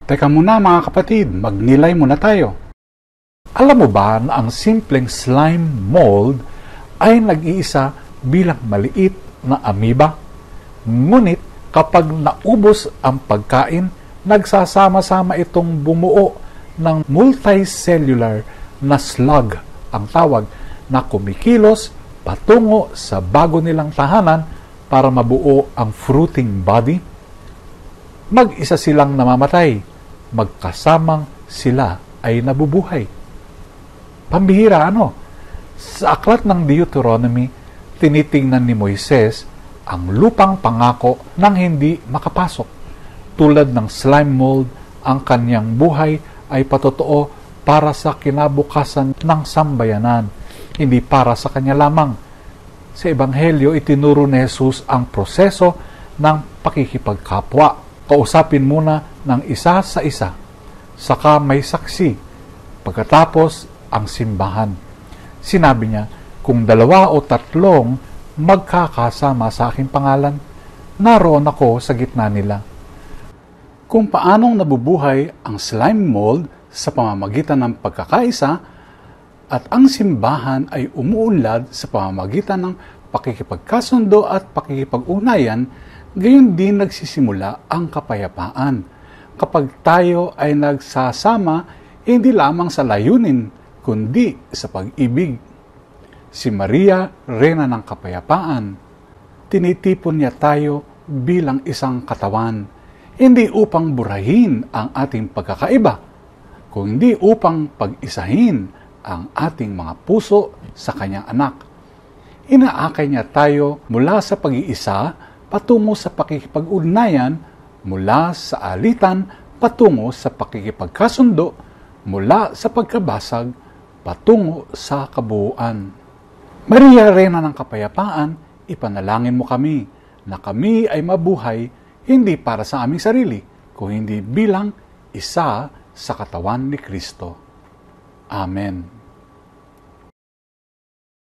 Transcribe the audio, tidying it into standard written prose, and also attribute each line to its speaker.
Speaker 1: Teka muna mga kapatid, magnilay muna tayo. Alam mo ba na ang simpleng slime mold ay nag-iisa bilang maliit na amoeba? Ngunit kapag naubos ang pagkain, nagsasama-sama itong bumuo ng multicellular na slug, ang tawag, na kumikilos patungo sa bago nilang tahanan para mabuo ang fruiting body. Mag-isa silang namamatay, magkasamang sila ay nabubuhay. Pambihira Sa aklat ng Deuteronomy, tinitingnan ni Moises ang lupang pangako nang hindi makapasok. Tulad ng slime mold, ang kanyang buhay ay patotoo para sa kinabukasan ng sambayanan, hindi para sa kanya lamang. Sa Ebanghelyo, itinuro ni Jesus ang proseso ng pakikipagkapwa. Kausapin muna ng isa sa isa, saka may saksi, pagkatapos ang simbahan. Sinabi niya, kung 2 o 3 magkakasama sa aking pangalan, naroon ako sa gitna nila. Kung paanong nabubuhay ang slime mold sa pamamagitan ng pagkakaisa at ang simbahan ay umuunlad sa pamamagitan ng pakikipagkasundo at pakikipag-ugnayan, gayon din nagsisimula ang kapayapaan. Kapag tayo ay nagsasama, hindi lamang sa layunin, kundi sa pag-ibig. Si Maria, Reyna ng Kapayapaan, tinitipon niya tayo bilang isang katawan, hindi upang burahin ang ating pagkakaiba, kundi upang pag-isahin ang ating mga puso sa kanyang anak. Inaakay niya tayo mula sa pag-iisa patungo sa pakikipag-ugnayan, mula sa alitan patungo sa pakikipagkasundo, mula sa pagkabasag patungo sa kabuuan. Maria, Reyna ng Kapayapaan, ipanalangin mo kami na kami ay mabuhay hindi para sa aming sarili, kung hindi bilang isa sa katawan ni Kristo. Amen.